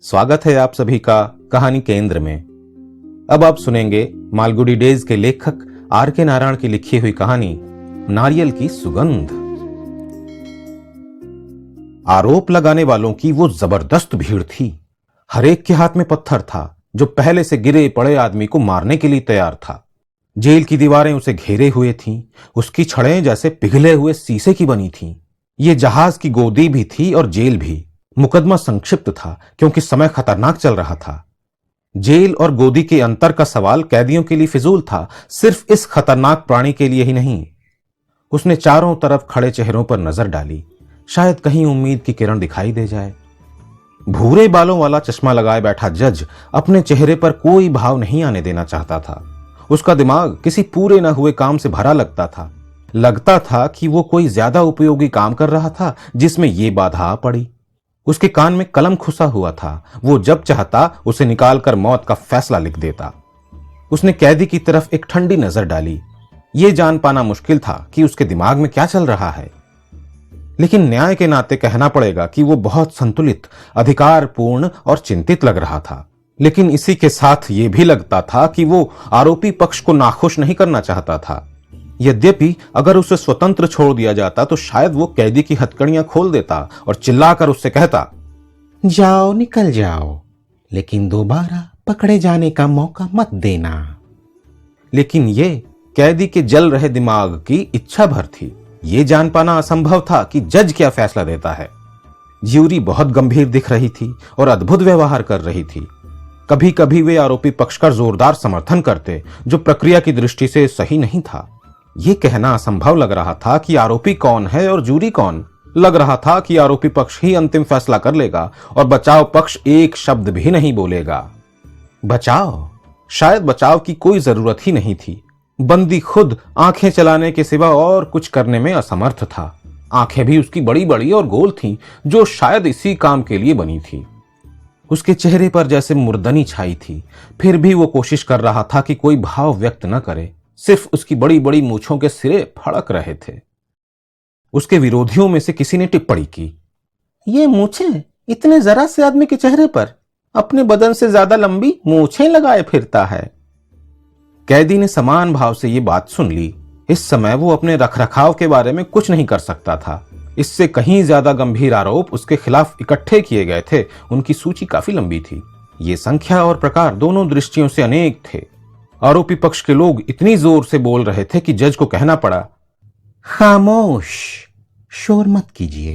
स्वागत है आप सभी का कहानी केंद्र में। अब आप सुनेंगे मालगुडी डेज के लेखक आर के नारायण की लिखी हुई कहानी नारियल की सुगंध। आरोप लगाने वालों की वो जबरदस्त भीड़ थी। हर एक के हाथ में पत्थर था जो पहले से गिरे पड़े आदमी को मारने के लिए तैयार था। जेल की दीवारें उसे घेरे हुए थीं। उसकी छड़ें जैसे पिघले हुए शीशे की बनी थीं। ये जहाज की गोदी भी थी और जेल भी। मुकदमा संक्षिप्त था क्योंकि समय खतरनाक चल रहा था। जेल और गोदी के अंतर का सवाल कैदियों के लिए फिजूल था, सिर्फ इस खतरनाक प्राणी के लिए ही नहीं। उसने चारों तरफ खड़े चेहरों पर नजर डाली, शायद कहीं उम्मीद की किरण दिखाई दे जाए। भूरे बालों वाला चश्मा लगाए बैठा जज अपने चेहरे पर कोई भाव नहीं आने देना चाहता था। उसका दिमाग किसी पूरे न हुए काम से भरा लगता था। लगता था कि वो कोई ज्यादा उपयोगी काम कर रहा था जिसमें ये बाधा आ पड़ी। उसके कान में कलम खुसा हुआ था। वो जब चाहता उसे निकालकर मौत का फैसला लिख देता। उसने कैदी की तरफ एक ठंडी नजर डाली। ये जान पाना मुश्किल था कि उसके दिमाग में क्या चल रहा है, लेकिन न्याय के नाते कहना पड़ेगा कि वो बहुत संतुलित, अधिकारपूर्ण और चिंतित लग रहा था। लेकिन इसी के साथ ये भी लगता था कि वो आरोपी पक्ष को नाखुश नहीं करना चाहता था। यद्यपि अगर उसे स्वतंत्र छोड़ दिया जाता तो शायद वो कैदी की हथकड़ियां खोल देता और चिल्लाकर उससे कहता, जाओ निकल जाओ, लेकिन दोबारा पकड़े जाने का मौका मत देना। लेकिन ये कैदी के जल रहे दिमाग की इच्छा भर थी। ये जान पाना असंभव था कि जज क्या फैसला देता है। ज्यूरी बहुत गंभीर दिख रही थी और अद्भुत व्यवहार कर रही थी। कभी कभी वे आरोपी पक्ष का जोरदार समर्थन करते, जो प्रक्रिया की दृष्टि से सही नहीं था। यह कहना असंभव लग रहा था कि आरोपी कौन है और जूरी कौन। लग रहा था कि आरोपी पक्ष ही अंतिम फैसला कर लेगा और बचाव पक्ष एक शब्द भी नहीं बोलेगा। बचाव? शायद बचाव की कोई जरूरत ही नहीं थी। बंदी खुद आंखें चलाने के सिवा और कुछ करने में असमर्थ था। आंखें भी उसकी बड़ी बड़ी और गोल थीं, जो शायद इसी काम के लिए बनी थी। उसके चेहरे पर जैसे मुर्दनी छाई थी, फिर भी वो कोशिश कर रहा था कि कोई भाव व्यक्त न करे। सिर्फ उसकी बड़ी बड़ी मूंछों के सिरे फड़क रहे थे। उसके विरोधियों में से किसी ने टिप्पणी की, ये मूंछें इतने जरा से आदमी के चेहरे पर अपने बदन से ज्यादा लंबी मूंछें लगाए फिरता है। कैदी ने समान भाव से ये बात सुन ली। इस समय वो अपने रखरखाव के बारे में कुछ नहीं कर सकता था। इससे कहीं ज्यादा गंभीर आरोप उसके खिलाफ इकट्ठे किए गए थे। उनकी सूची काफी लंबी थी। ये संख्या और प्रकार दोनों दृष्टियों से अनेक थे। आरोपी पक्ष के लोग इतनी जोर से बोल रहे थे कि जज को कहना पड़ा, खामोश, शोर मत कीजिए।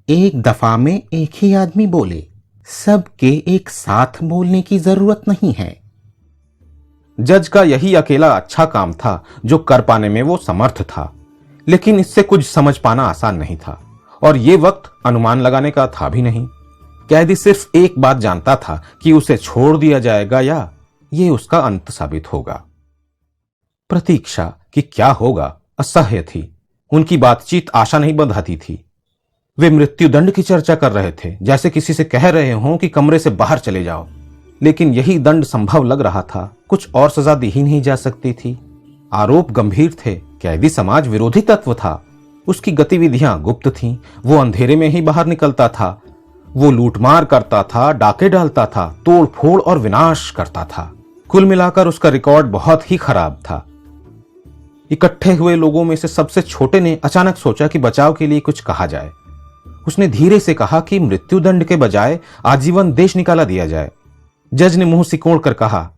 एक दफा में एक ही आदमी बोले, सबके एक साथ बोलने की जरूरत नहीं है। जज का यही अकेला अच्छा काम था जो कर पाने में वो समर्थ था। लेकिन इससे कुछ समझ पाना आसान नहीं था और ये वक्त अनुमान लगाने का था भी नहीं। कैदी सिर्फ एक बात जानता था कि उसे छोड़ दिया जाएगा या ये उसका अंत साबित होगा। प्रतीक्षा कि क्या होगा असह्य थी। उनकी बातचीत आशा नहीं बंधाती थी। वे मृत्युदंड की चर्चा कर रहे थे, जैसे किसी से कह रहे हों कि कमरे से बाहर चले जाओ। लेकिन यही दंड संभव लग रहा था। कुछ और सजा दी ही नहीं जा सकती थी। आरोप गंभीर थे। कैदी समाज विरोधी तत्व था। उसकी गतिविधियां गुप्त थीं। वो अंधेरे में ही बाहर निकलता था। वो लूटमार करता था, डाके डालता था, तोड़ फोड़ और विनाश करता था। कुल मिलाकर उसका रिकॉर्ड बहुत ही खराब था। इकट्ठे हुए लोगों में से सबसे छोटे ने अचानक सोचा कि बचाव के लिए कुछ कहा जाए। उसने धीरे से कहा कि मृत्युदंड के बजाय आजीवन देश निकाला दिया जाए। जज ने मुंह सिकोड़ कर कहा,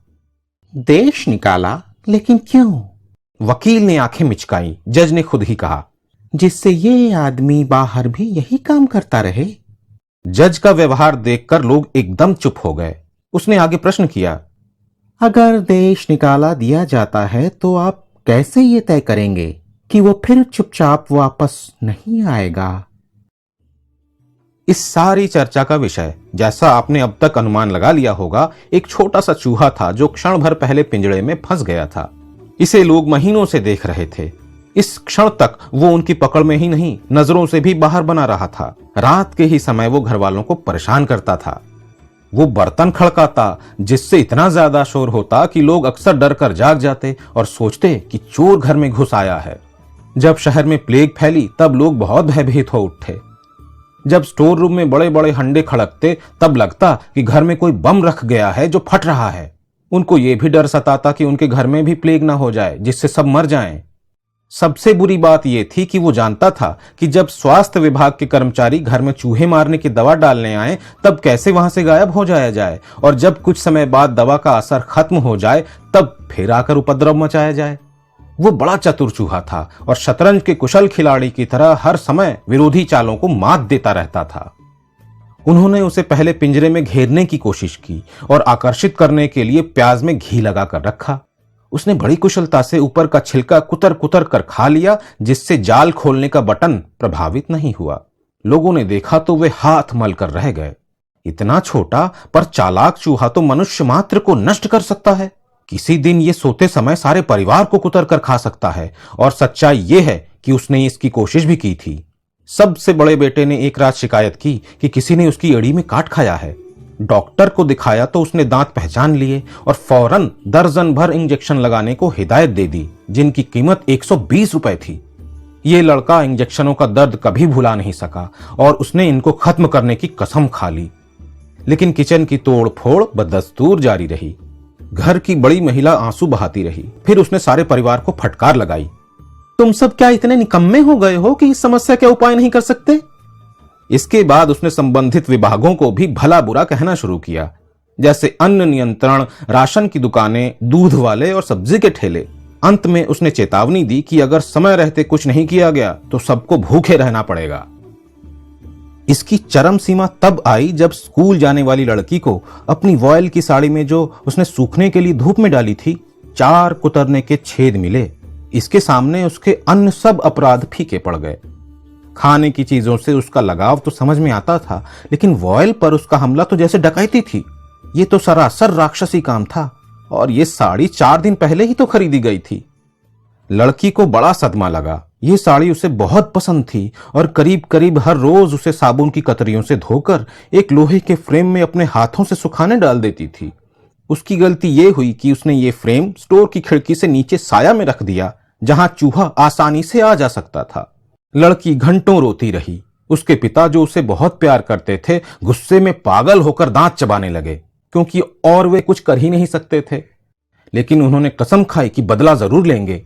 देश निकाला? लेकिन क्यों? वकील ने आंखें मिचकाई। जज ने खुद ही कहा, जिससे ये आदमी बाहर भी यही काम करता रहे। जज का व्यवहार देखकर लोग एकदम चुप हो गए। उसने आगे प्रश्न किया, अगर देश निकाला दिया जाता है तो आप कैसे ये तय करेंगे कि वो फिर चुपचाप वापस नहीं आएगा? इस सारी चर्चा का विषय, जैसा आपने अब तक अनुमान लगा लिया होगा, एक छोटा सा चूहा था जो क्षण भर पहले पिंजड़े में फंस गया था। इसे लोग महीनों से देख रहे थे। इस क्षण तक वो उनकी पकड़ में ही नहीं, नजरों से भी बाहर बना रहा था। रात के ही समय वो घर वालों को परेशान करता था। वो बर्तन खड़काता, जिससे इतना ज्यादा शोर होता कि लोग अक्सर डर कर जाग जाते और सोचते कि चोर घर में घुस आया है। जब शहर में प्लेग फैली तब लोग बहुत भयभीत हो उठे। जब स्टोर रूम में बड़े बड़े हंडे खड़कते तब लगता कि घर में कोई बम रख गया है जो फट रहा है। उनको यह भी डर सताता कि उनके घर में भी प्लेग ना हो जाए जिससे सब मर जाएं। सबसे बुरी बात यह थी कि वो जानता था कि जब स्वास्थ्य विभाग के कर्मचारी घर में चूहे मारने की दवा डालने आए तब कैसे वहां से गायब हो जाया जाए, और जब कुछ समय बाद दवा का असर खत्म हो जाए तब फिर आकर उपद्रव मचाया जाए। वो बड़ा चतुर चूहा था और शतरंज के कुशल खिलाड़ी की तरह हर समय विरोधी चालों को मात देता रहता था। उन्होंने उसे पहले पिंजरे में घेरने की कोशिश की और आकर्षित करने के लिए प्याज में घी लगाकर रखा। उसने बड़ी कुशलता से ऊपर का छिलका कुतर कुतर कर खा लिया, जिससे जाल खोलने का बटन प्रभावित नहीं हुआ। लोगों ने देखा तो वे हाथ मल कर रह गए। इतना छोटा पर चालाक चूहा तो मनुष्य मात्र को नष्ट कर सकता है। किसी दिन ये सोते समय सारे परिवार को कुतर कर खा सकता है, और सच्चाई ये है कि उसने इसकी कोशिश भी की थी। सबसे बड़े बेटे ने एक रात शिकायत की कि किसी ने उसकी एड़ी में काट खाया है। डॉक्टर को दिखाया तो उसने दांत पहचान लिए और फौरन दर्जन भर इंजेक्शन लगाने को हिदायत दे दी, जिनकी कीमत 120 रुपए थी। ये लड़का इंजेक्शनों का दर्द कभी भुला नहीं सका और उसने इनको खत्म करने की कसम खा ली। लेकिन किचन की तोड़ फोड़ बदस्तूर जारी रही। घर की बड़ी महिला आंसू बहाती रही। फिर उसने सारे परिवार को फटकार लगाई, तुम सब क्या इतने निकम्मे हो गए हो कि इस समस्या के उपाय नहीं कर सकते? इसके बाद उसने संबंधित विभागों को भी भला बुरा कहना शुरू किया, जैसे अन्न नियंत्रण, राशन की दुकानें, दूध वाले और सब्जी के ठेले। अंत में उसने चेतावनी दी कि अगर समय रहते कुछ नहीं किया गया तो सबको भूखे रहना पड़ेगा। इसकी चरम सीमा तब आई जब स्कूल जाने वाली लड़की को अपनी वॉयल की साड़ी में जो उसने सूखने के लिए धूप में डाली थी 4 कुतरने के छेद मिले। इसके सामने उसके अन्य सब अपराध फीके पड़ गए। खाने की चीजों से उसका लगाव तो समझ में आता था, लेकिन वॉयल पर उसका हमला तो जैसे डकैती थी। ये तो सरासर राक्षसी काम था, और ये साड़ी 4 दिन पहले ही तो खरीदी गई थी। लड़की को बड़ा सदमा लगा। ये साड़ी उसे बहुत पसंद थी और करीब करीब हर रोज उसे साबुन की कतरियों से धोकर एक लोहे के फ्रेम में अपने हाथों से सुखाने डाल देती थी। उसकी गलती ये हुई कि उसने ये फ्रेम स्टोर की खिड़की से नीचे साया में रख दिया, जहां चूहा आसानी से आ जा सकता था। लड़की घंटों रोती रही। उसके पिता, जो उसे बहुत प्यार करते थे, गुस्से में पागल होकर दांत चबाने लगे, क्योंकि और वे कुछ कर ही नहीं सकते थे। लेकिन उन्होंने कसम खाई कि बदला जरूर लेंगे।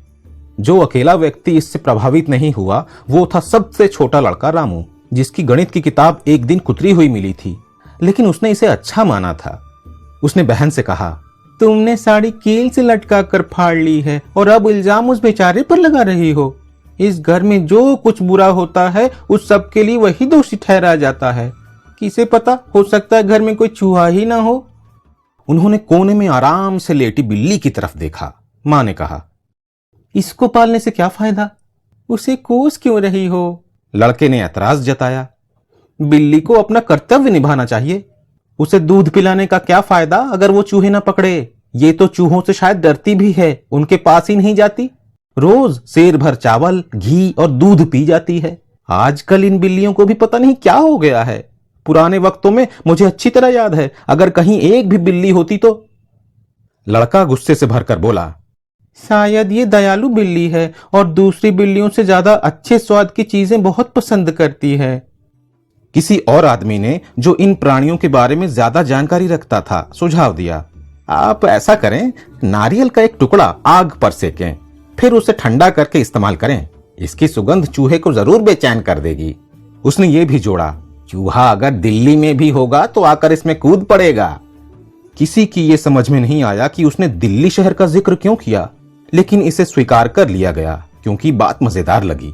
जो अकेला व्यक्ति इससे प्रभावित नहीं हुआ वो था सबसे छोटा लड़का रामू, जिसकी गणित की किताब एक दिन कुतरी हुई मिली थी, लेकिन उसने इसे अच्छा माना था। उसने बहन से कहा, तुमने साड़ी कील से लटका कर फाड़ ली है और अब इल्जाम उस बेचारे पर लगा रही हो। इस घर में जो कुछ बुरा होता है उस सब के लिए वही दोषी ठहरा जाता है। किसे पता, हो सकता है घर में कोई चूहा ही ना हो। उन्होंने कोने में आराम से लेटी बिल्ली की तरफ देखा। मां ने कहा, इसको पालने से क्या फायदा, उसे कोस क्यों रही हो? लड़के ने ऐतराज जताया, बिल्ली को अपना कर्तव्य निभाना चाहिए। उसे दूध पिलाने का क्या फायदा अगर वो चूहे ना पकड़े? ये तो चूहों से शायद डरती भी है, उनके पास ही नहीं जाती। रोज सेर भर चावल, घी और दूध पी जाती है। आजकल इन बिल्लियों को भी पता नहीं क्या हो गया है। पुराने वक्तों में मुझे अच्छी तरह याद है, अगर कहीं एक भी बिल्ली होती तो। लड़का गुस्से से भरकर बोला, शायद ये दयालु बिल्ली है और दूसरी बिल्लियों से ज्यादा अच्छे स्वाद की चीजें बहुत पसंद करती है। किसी और आदमी ने, जो इन प्राणियों के बारे में ज्यादा जानकारी रखता था, सुझाव दिया, आप ऐसा करें, नारियल का एक टुकड़ा आग पर सेकें, फिर उसे ठंडा करके इस्तेमाल करें। इसकी सुगंध चूहे को जरूर बेचैन कर देगी। उसने ये भी जोड़ा, चूहा अगर दिल्ली में भी होगा तो आकर इसमें कूद पड़ेगा। किसी की ये समझ में नहीं आया कि उसने दिल्ली शहर का जिक्र क्यों किया, लेकिन इसे स्वीकार कर लिया गया क्योंकि बात मजेदार लगी।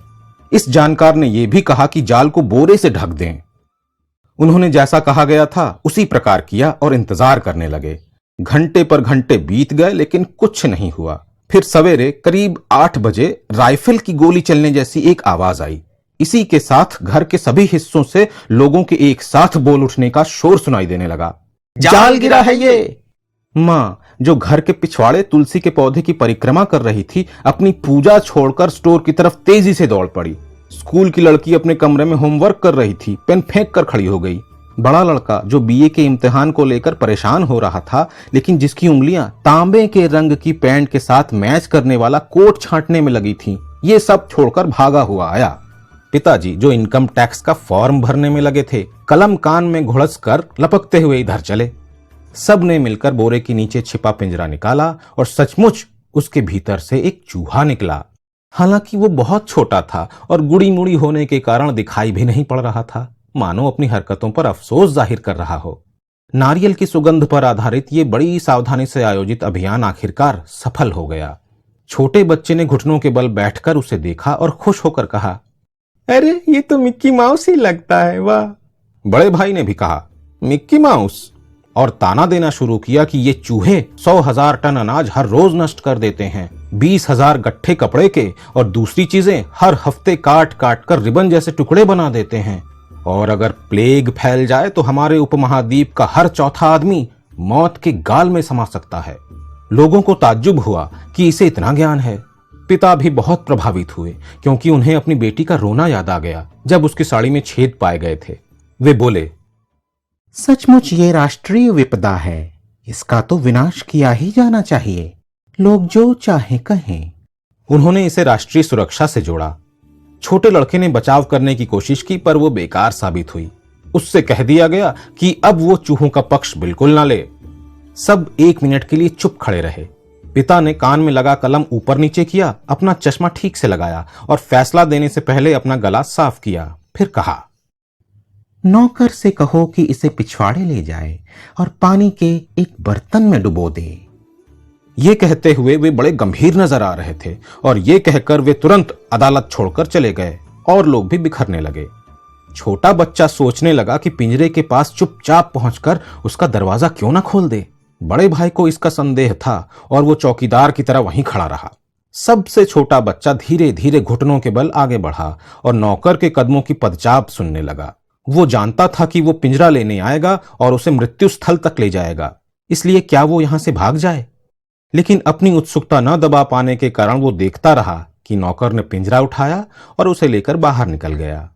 इस जानकार ने यह भी कहा कि जाल को बोरे से ढक दें। उन्होंने जैसा कहा गया था उसी प्रकार किया और इंतजार करने लगे। घंटे पर घंटे बीत गए, लेकिन कुछ नहीं हुआ। फिर सवेरे करीब 8 बजे राइफल की गोली चलने जैसी एक आवाज आई। इसी के साथ घर के सभी हिस्सों से लोगों के एक साथ बोल उठने का शोर सुनाई देने लगा, जाल गिरा है ये। मां, जो घर के पिछवाड़े तुलसी के पौधे की परिक्रमा कर रही थी, अपनी पूजा छोड़कर स्टोर की तरफ तेजी से दौड़ पड़ी। स्कूल की लड़की अपने कमरे में होमवर्क कर रही थी, पेन फेंक कर खड़ी हो गई। बड़ा लड़का, जो बीए के इम्तिहान को लेकर परेशान हो रहा था, लेकिन जिसकी उंगलियां तांबे के रंग की पैंट के साथ मैच करने वाला कोट छांटने में लगी थीं, ये सब छोड़कर भागा हुआ आया। पिताजी, जो इनकम टैक्स का फॉर्म भरने में लगे थे, कलम कान में घुड़स कर लपकते हुए इधर चले। सब ने मिलकर बोरे के नीचे छिपा पिंजरा निकाला और सचमुच उसके भीतर से एक चूहा निकला। हालांकि वो बहुत छोटा था और गुड़ी मुड़ी होने के कारण दिखाई भी नहीं पड़ रहा था, मानो अपनी हरकतों पर अफसोस जाहिर कर रहा हो। नारियल की सुगंध पर आधारित ये बड़ी सावधानी से आयोजित अभियान आखिरकार सफल हो गया। छोटे बच्चे ने घुटनों के बल बैठकर उसे देखा और खुश होकर कहा, अरे ये तो मिक्की माउस ही लगता है, वाह। बड़े भाई ने भी कहा, मिक्की माउस, और ताना देना शुरू किया कि ये चूहे 100,000 टन अनाज हर रोज नष्ट कर देते हैं, 20,000 गट्ठे कपड़े के और दूसरी चीजें हर हफ्ते काट काट कर रिबन जैसे टुकड़े बना देते हैं, और अगर प्लेग फैल जाए तो हमारे उपमहाद्वीप का हर चौथा आदमी मौत के गाल में समा सकता है। लोगों को ताज्जुब हुआ कि इसे इतना ज्ञान है। पिता भी बहुत प्रभावित हुए, क्योंकि उन्हें अपनी बेटी का रोना याद आ गया जब उसकी साड़ी में छेद पाए गए थे। वे बोले, सचमुच ये राष्ट्रीय विपदा है, इसका तो विनाश किया ही जाना चाहिए, लोग जो चाहे कहें। उन्होंने इसे राष्ट्रीय सुरक्षा से जोड़ा। छोटे लड़के ने बचाव करने की कोशिश की, पर वो बेकार साबित हुई। उससे कह दिया गया कि अब वो चूहों का पक्ष बिल्कुल ना ले। सब 1 मिनट के लिए चुप खड़े रहे। पिता ने कान में लगा कलम ऊपर नीचे किया, अपना चश्मा ठीक से लगाया और फैसला देने से पहले अपना गला साफ किया। फिर कहा, नौकर से कहो कि इसे पिछवाड़े ले जाए और पानी के एक बर्तन में डुबो दे। ये कहते हुए वे बड़े गंभीर नजर आ रहे थे और ये कहकर वे तुरंत अदालत छोड़कर चले गए और लोग भी बिखरने लगे। छोटा बच्चा सोचने लगा कि पिंजरे के पास चुपचाप पहुंचकर उसका दरवाजा क्यों ना खोल दे। बड़े भाई को इसका संदेह था और वो चौकीदार की तरह वहीं खड़ा रहा। सबसे छोटा बच्चा धीरे धीरे घुटनों के बल आगे बढ़ा और नौकर के कदमों की पदचाप सुनने लगा। वो जानता था कि वो पिंजरा लेने आएगा और उसे मृत्यु स्थल तक ले जाएगा, इसलिए क्या वो यहां से भाग जाए? लेकिन अपनी उत्सुकता न दबा पाने के कारण वो देखता रहा कि नौकर ने पिंजरा उठाया और उसे लेकर बाहर निकल गया।